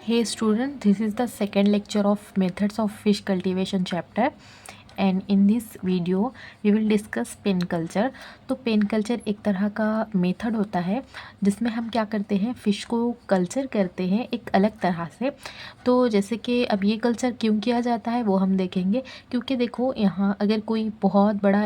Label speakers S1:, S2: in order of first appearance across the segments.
S1: Hey student, this is the second lecture of methods of fish cultivation chapter, and in this video we will discuss pen culture. तो pen culture एक तरह का method होता है जिसमें हम क्या करते हैं, फ़िश को कल्चर करते हैं एक अलग तरह से। तो जैसे कि अब ये कल्चर क्यों किया जाता है वो हम देखेंगे, क्योंकि देखो यहाँ अगर कोई बहुत बड़ा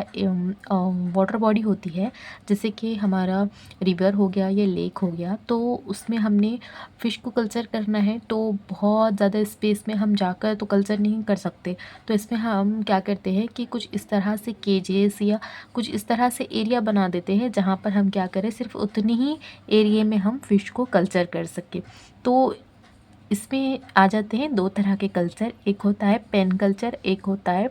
S1: वाटर बॉडी होती है, जैसे कि हमारा रिवर हो गया या लेक हो गया, तो उसमें हमने फ़िश को कल्चर करना है तो बहुत ज़्यादा स्पेस में हम जाकर तो कल्चर नहीं कर सकते। तो इसमें हम क्या करते हैं कि कुछ इस तरह से केजेस या कुछ इस तरह से एरिया बना देते हैं जहाँ पर हम क्या करें, सिर्फ उतनी ही एरिया में हम फ़िश को कल्चर कर सकें। तो इसमें आ जाते हैं दो तरह के कल्चर, एक होता है पेन कल्चर, एक होता है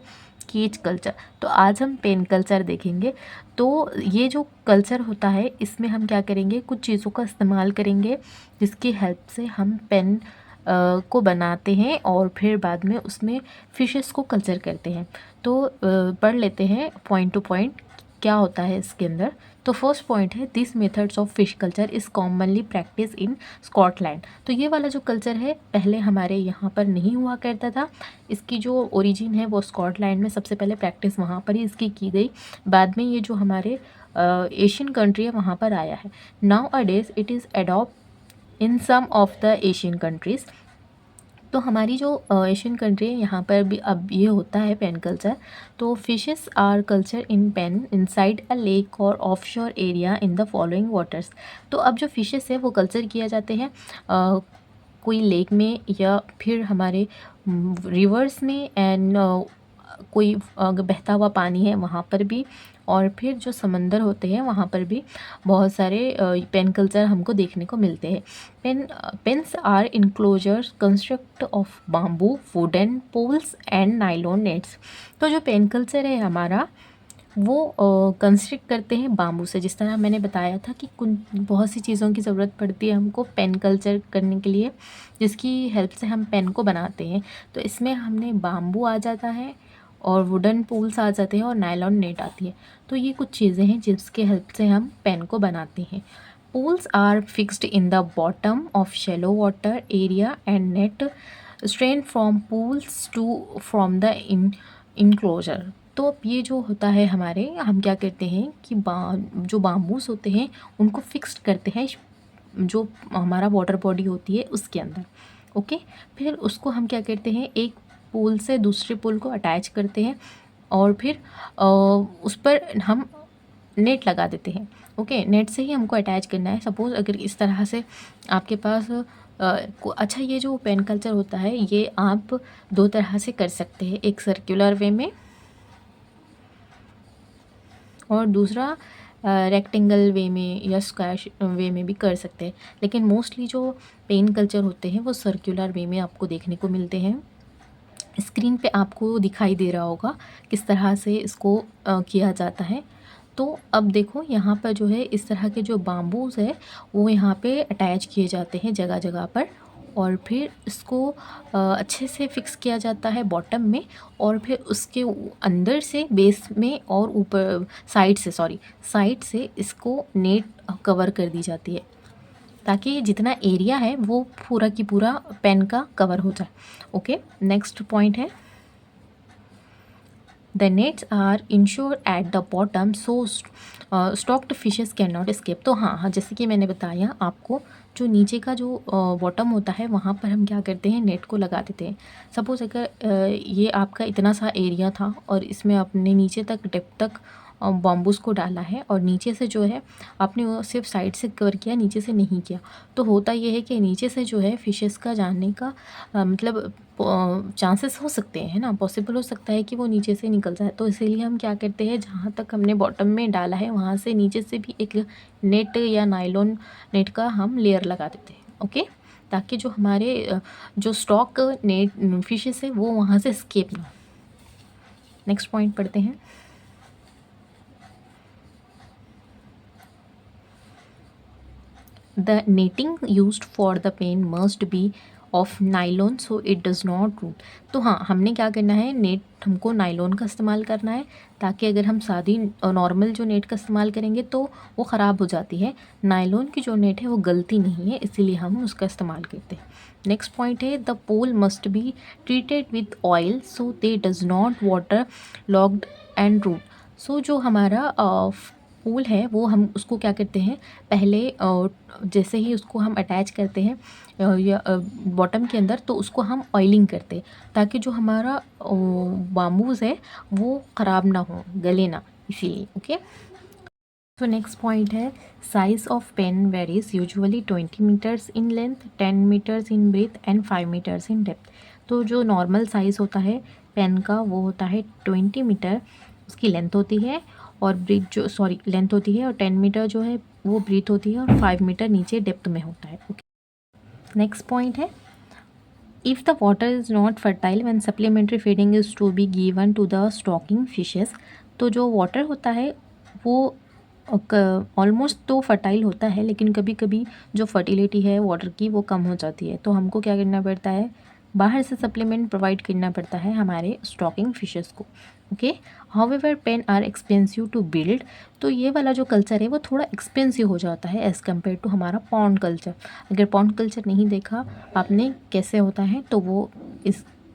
S1: केज कल्चर। तो आज हम पेन कल्चर देखेंगे। तो ये जो कल्चर होता है इसमें हम क्या करेंगे, कुछ चीज़ों का इस्तेमाल करेंगे जिसकी हेल्प से हम पेन को बनाते हैं और फिर बाद में उसमें फिशेस को कल्चर करते हैं। तो पढ़ लेते हैं पॉइंट टू पॉइंट क्या होता है इसके अंदर। तो फर्स्ट पॉइंट है, this methods of fish culture is commonly practice in Scotland. तो ये वाला जो कल्चर है पहले हमारे यहाँ पर नहीं हुआ करता था। इसकी जो ओरिजिन है वो स्कॉटलैंड में सबसे पहले प्रैक्टिस वहाँ पर ही इसकी की गई। बाद में ये जो हमारे एशियन कंट्री है वहाँ पर आया है। Nowadays it is adopt in some of the Asian countries. तो हमारी जो एशियन कंट्री है यहाँ पर भी अब ये होता है पेन कल्चर। तो fishes are culture in pen inside a lake और offshore area in the following waters. तो अब जो फिशेस है वो कल्चर किया जाते हैं कोई लेक में या फिर हमारे रिवर्स में, एंड कोई बहता हुआ पानी है वहाँ पर भी, और फिर जो समंदर होते हैं वहाँ पर भी बहुत सारे पेन कल्चर हमको देखने को मिलते हैं। Pens are enclosures construct of bamboo, wooden poles and nylon nets. तो जो पेन कल्चर है हमारा वो कंस्ट्रक्ट करते हैं बाम्बू से। जिस तरह मैंने बताया था कि बहुत सी चीज़ों की ज़रूरत पड़ती है हमको पेन कल्चर करने के लिए, जिसकी हेल्प से हम पेन को बनाते हैं। तो इसमें हमने बाम्बू आ जाता है और वुडन पोल्स आ जाते हैं और नायलॉन नेट आती है। तो ये कुछ चीज़ें हैं जिसके हेल्प से हम पेन को बनाते हैं। Poles are fixed in the bottom of shallow water area and net strain from pools to from the enclosure. तो अब ये जो होता है हमारे, हम क्या करते हैं कि जो बाम्बूस होते हैं उनको फिक्स्ड करते हैं जो हमारा वाटर बॉडी होती है उसके अंदर। ओके, फिर उसको हम क्या करते हैं, एक पोल से दूसरे पोल को अटैच करते हैं और फिर उस पर हम नेट लगा देते हैं। ओके, नेट से ही हमको अटैच करना है। सपोज़ अगर इस तरह से आपके पास अच्छा, ये जो पेन कल्चर होता है ये आप दो तरह से कर सकते हैं, एक सर्कुलर वे में और दूसरा रेक्टेंगल वे में या स्क्वायर वे में भी कर सकते हैं। लेकिन मोस्टली जो पेन कल्चर होते हैं वो सर्कुलर वे में आपको देखने को मिलते हैं। स्क्रीन पे आपको दिखाई दे रहा होगा किस तरह से इसको किया जाता है। तो अब देखो यहाँ पर जो है इस तरह के जो बाम्बूज है वो यहाँ पे अटैच किए जाते हैं जगह जगह पर, और फिर इसको अच्छे से फिक्स किया जाता है बॉटम में, और फिर उसके अंदर से बेस में और ऊपर साइड से इसको नेट कवर कर दी जाती है ताकि जितना एरिया है वो पूरा की पूरा पेन का कवर हो जाए। ओके, नेक्स्ट पॉइंट है, the nets are insure at the bottom so stocked fishes can not escape. तो हाँ, जैसे कि मैंने बताया आपको, जो नीचे का जो बॉटम होता है वहाँ पर हम क्या करते हैं, नेट को लगा देते हैं। सपोज़ अगर ये आपका इतना सा एरिया था और इसमें आपने नीचे तक डेप्थ तक बॉम्बूस को डाला है और नीचे से जो है आपने वो सिर्फ साइड से कवर किया, नीचे से नहीं किया। तो होता ये है कि नीचे से जो है फिशेस का जाने का मतलब चांसेस हो सकते हैं, है ना, पॉसिबल हो सकता है कि वो नीचे से निकल जाए। तो इसीलिए हम क्या करते हैं, जहाँ तक हमने बॉटम में डाला है वहाँ से नीचे से भी एक नेट या नायलॉन नेट का हम लेयर लगा देते हैं। ओके, ताकि जो हमारे जो स्टॉक नेट फिशेस है वो वहाँ से स्केप ना। नेक्स्ट पॉइंट पढ़ते हैं, the netting used for the pen must be of nylon so it does not rot. तो हाँ, हमने क्या करना है, नेट हमको नाइलॉन का इस्तेमाल करना है ताकि अगर हम सादी नॉर्मल जो नेट का इस्तेमाल करेंगे तो वो ख़राब हो जाती है। नाइलॉन की जो नेट है वो गलती नहीं है, इसीलिए हम उसका इस्तेमाल करते हैं। नेक्स्ट पॉइंट है the pole must be treated with oil so they does not water logged and rot. So जो हमारा पोल है वो हम उसको क्या करते हैं, पहले जैसे ही उसको हम अटैच करते हैं या बॉटम के अंदर, तो उसको हम ऑयलिंग करते हैं ताकि जो हमारा बाम्बूज़ है वो ख़राब ना हो, गले ना, इसीलिए। ओके, तो नेक्स्ट पॉइंट है size of pen varies usually 20 metres in length, 10 metres in breadth and 5 metres in depth. तो जो नॉर्मल साइज़ होता है पेन का वो होता है 20 मीटर उसकी लेंथ होती है, और ब्रीथ जो लेंथ होती है, और 10 मीटर जो है वो ब्रीथ होती है, और 5 मीटर नीचे डेप्थ में होता है। ओके, नेक्स्ट पॉइंट है if the water is not fertile when supplementary feeding is to be given to the stocking fishes. तो जो वाटर होता है वो ऑलमोस्ट तो फर्टाइल होता है, लेकिन कभी कभी जो फर्टिलिटी है वाटर की वो कम हो जाती है, तो हमको क्या करना पड़ता है, बाहर से सप्लीमेंट प्रोवाइड करना पड़ता है हमारे स्टॉकिंग फिशेस को। Okay, however pen are expensive to build. तो ये वाला जो कल्चर है वो थोड़ा एक्सपेंसिव हो जाता है एज़ कम्पेयर टू हमारा पॉन्ड कल्चर। अगर पॉन्ड कल्चर नहीं देखा आपने कैसे होता है, तो वो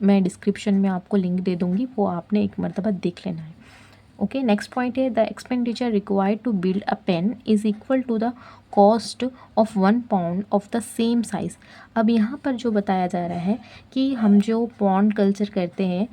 S1: मैं डिस्क्रिप्शन में आपको लिंक दे दूँगी, वो आपने एक मरतबा देख लेना है। ओके, नेक्स्ट पॉइंट है the expenditure required to build a pen is equal to the cost of 1 pound of the same size. अब यहाँ पर जो बताया जा रहा है कि हम जो पॉन्ड कल्चर करते हैं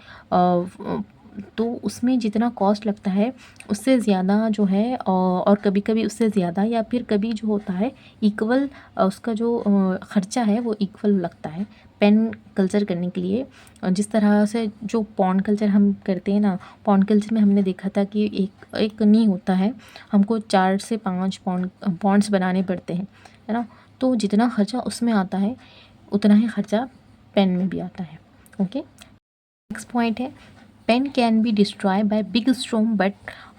S1: तो उसमें जितना कॉस्ट लगता है उससे ज़्यादा जो है, और कभी कभी उससे ज़्यादा, या फिर कभी जो होता है इक्वल, उसका जो ख़र्चा है वो इक्वल लगता है पेन कल्चर करने के लिए। जिस तरह से जो पॉन्ड कल्चर हम करते हैं ना, पॉन्ड कल्चर में हमने देखा था कि एक नहीं होता है, हमको 4 से 5 पॉन्ड्स बनाने पड़ते हैं, है ना। तो जितना ख़र्चा उसमें आता है उतना ही ख़र्चा पेन में भी आता है। ओके, नेक्स्ट पॉइंट है pen can be destroy by big storm but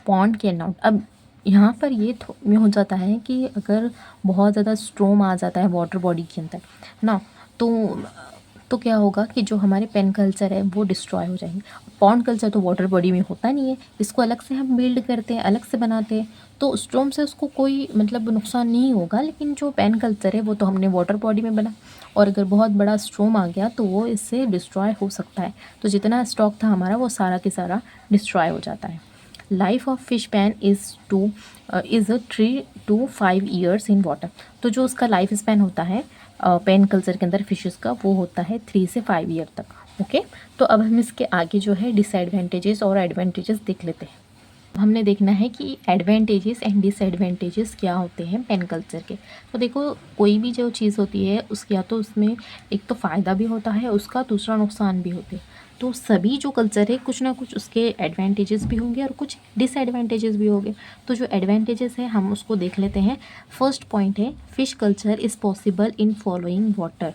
S1: pond can not. अब यहाँ पर ये में हो जाता है कि अगर बहुत ज़्यादा स्ट्रोम आ जाता है वाटर बॉडी के अंदर ना, तो क्या होगा कि जो हमारे पेन कल्चर है वो डिस्ट्रॉय हो जाएंगे। पॉन्ड कल्चर तो वाटर बॉडी में होता नहीं है, इसको अलग से हम बिल्ड करते हैं, अलग से बनाते हैं, तो स्ट्रोम से उसको कोई मतलब नुकसान नहीं होगा। लेकिन जो पेन कल्चर है वो तो हमने वाटर बॉडी में बना, और अगर बहुत बड़ा स्ट्रोम आ गया तो वो इससे डिस्ट्रॉय हो सकता है। तो जितना स्टॉक था हमारा वो सारा के सारा डिस्ट्रॉय हो जाता है। Life of fish pan is 3 to 5 years in water. तो जो उसका लाइफ स्पैन होता है पेन कल्चर के अंदर फिशेस का वो होता है 3 से 5 ईयर तक। ओके, तो अब हम इसके आगे जो है डिसएडवांटेजेस और एडवांटेजेस देख लेते हैं। हमने देखना है कि एडवांटेजेस एंड डिसएडवांटेजेस क्या होते हैं पेन कल्चर के। तो देखो, कोई भी जो चीज़ होती है उसके या तो उसमें एक तो फ़ायदा भी होता है उसका, दूसरा नुकसान भी होते हैं। तो सभी जो कल्चर है कुछ ना कुछ उसके एडवांटेजेस भी होंगे और कुछ डिसएडवांटेजेस भी होंगे। तो जो एडवांटेजेस है हम उसको देख लेते हैं। फर्स्ट पॉइंट है fish culture is possible in following water.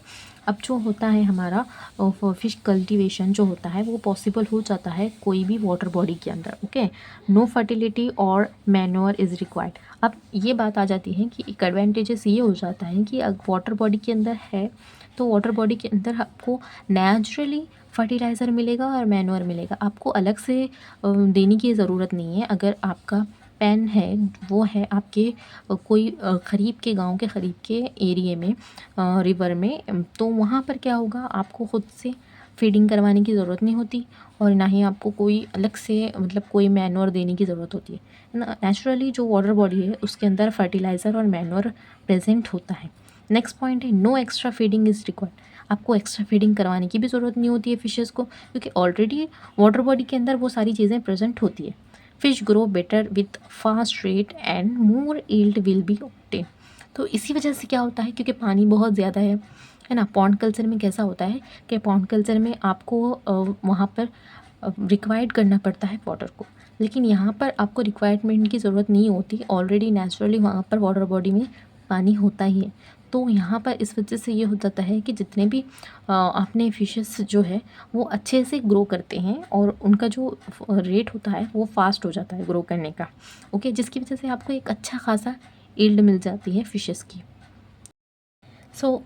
S1: अब जो होता है हमारा फिश कल्टीवेशन जो होता है वो पॉसिबल हो जाता है कोई भी वाटर बॉडी के अंदर। ओके, नो फर्टिलिटी और मैन्योर इज़ रिक्वायर्ड। अब ये बात आ जाती है कि एक एडवांटेजेस ये हो जाता है कि अगर वाटर बॉडी के अंदर है तो वाटर बॉडी के अंदर आपको नेचुरली फर्टिलाइज़र मिलेगा और मैन्योर मिलेगा, आपको अलग से देने की ज़रूरत नहीं है। अगर आपका पेन है वो है आपके कोई क़रीब के गांव के क़रीब के एरिए में रिवर में, तो वहाँ पर क्या होगा, आपको ख़ुद से फीडिंग करवाने की ज़रूरत नहीं होती, और ना ही आपको कोई अलग से मतलब कोई मैन्योर देने की ज़रूरत होती है ना। नेचुरली जो वाटर बॉडी है उसके अंदर फर्टिलाइज़र और मैन्योर प्रेजेंट होता है। नेक्स्ट पॉइंट है no extra feeding is required. आपको एक्स्ट्रा फीडिंग करवाने की भी ज़रूरत नहीं होती है फिशेस को, क्योंकि ऑलरेडी वाटर बॉडी के अंदर वो सारी चीज़ें प्रेजेंट होती है। Fish grow better with fast rate and more yield will be obtain. तो इसी वजह से क्या होता है, क्योंकि पानी बहुत ज़्यादा है ना। पॉन्ड कल्चर में कैसा होता है कि पॉन्ड कल्चर में आपको वहाँ पर रिक्वायर्ड करना पड़ता है वाटर को, लेकिन यहाँ पर आपको रिक्वायरमेंट की ज़रूरत नहीं होती, ऑलरेडी नेचुरली वहाँ पर वाटर बॉडी में पानी होता ही है। तो यहाँ पर इस वजह से ये हो जाता है कि जितने भी आपने फिशेस जो है वो अच्छे से ग्रो करते हैं, और उनका जो रेट होता है वो फास्ट हो जाता है ग्रो करने का। ओके, जिसकी वजह से आपको एक अच्छा खासा यील्ड मिल जाती है फिशेस की। सो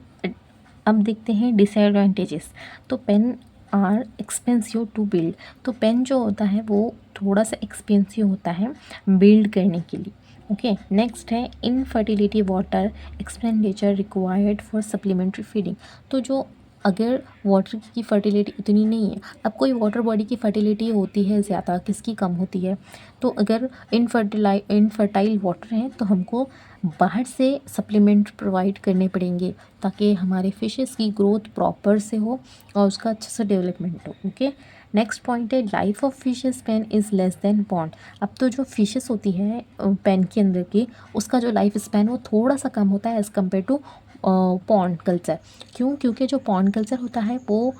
S1: अब देखते हैं डिसएडवांटेजेस। तो pen are expensive to build. तो पेन जो होता है वो थोड़ा सा एक्सपेंसिव होता है बिल्ड करने के लिए। ओके, नेक्स्ट है infertility water expenditure required for supplementary feeding. तो जो अगर वाटर की फर्टिलिटी उतनी नहीं है, अब कोई वाटर बॉडी की फर्टिलिटी होती है ज़्यादा, किसकी कम होती है, तो अगर इनफर्टाइल वाटर हैं तो हमको बाहर से सप्लीमेंट प्रोवाइड करने पड़ेंगे ताकि हमारे फिशेस की ग्रोथ प्रॉपर से हो और उसका अच्छे से डेवलपमेंट हो। ओके, नेक्स्ट पॉइंट है life of fishes pen is less than pond. अब तो जो फिशेस होती है पेन के अंदर की, उसका जो लाइफ स्पैन वो थोड़ा सा कम होता है as compare to pond culture. क्यों? क्योंकि जो पॉन्ड कल्चर होता है वो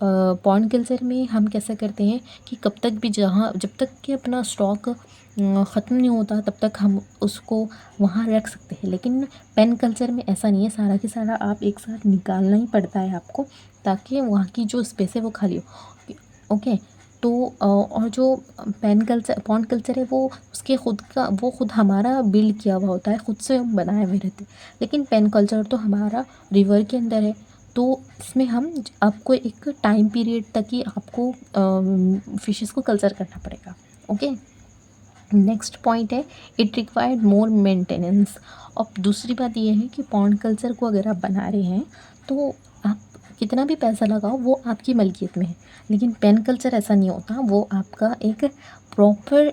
S1: पॉन्ड कल्चर में हम कैसे करते हैं कि कब तक भी जब तक कि अपना स्टॉक ख़त्म नहीं होता तब तक हम उसको वहाँ रख सकते हैं, लेकिन पेन कल्चर में ऐसा नहीं है, सारा के सारा आप एक साथ निकालना ही पड़ता है आपको ताकि वहाँ की जो स्पेस है वो खाली हो। ओके, तो और जो पॉन्ड कल्चर है वो उसके खुद हमारा बिल्ड किया हुआ होता है, खुद से हम बनाए हुए रहते हैं, लेकिन पेन कल्चर तो हमारा रिवर के अंदर है, तो इसमें आपको एक टाइम पीरियड तक ही आपको फिशेस को कल्चर करना पड़ेगा। ओके, नेक्स्ट पॉइंट है इट रिक्वायर्ड मोर मेंटेनेंस। अब दूसरी बात ये है कि पॉन्ड कल्चर को अगर आप बना रहे हैं तो आप कितना भी पैसा लगाओ वो आपकी मलकियत में है, लेकिन पेन कल्चर ऐसा नहीं होता, वो आपका एक प्रॉपर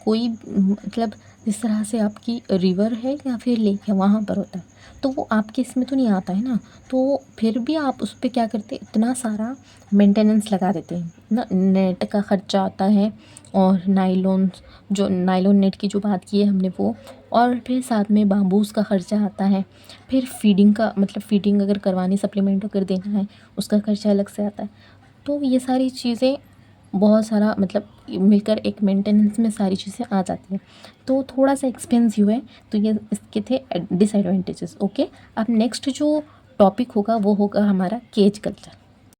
S1: कोई मतलब जिस तरह से आपकी रिवर है या फिर लेक है वहाँ पर होता है, तो वो आपके इसमें तो नहीं आता है ना, तो फिर भी आप उस पर क्या करते हैं, इतना सारा मेंटेनेंस लगा देते हैं ना, नेट का ख़र्चा आता है और नायलॉन नेट की जो बात की है हमने वो, और फिर साथ में बाम्बूस का ख़र्चा आता है, फिर फीडिंग अगर करवानी, सप्लीमेंट अगर देना है उसका ख़र्चा अलग से आता है। तो ये सारी चीज़ें बहुत सारा मिलकर एक मेंटेनेंस में सारी चीज़ें आ जाती हैं, तो थोड़ा सा एक्सपेंसिव है, तो ये इसके थे डिसएडवांटेजेस। ओके, अब नेक्स्ट जो टॉपिक होगा वो होगा हमारा केज कल्चर।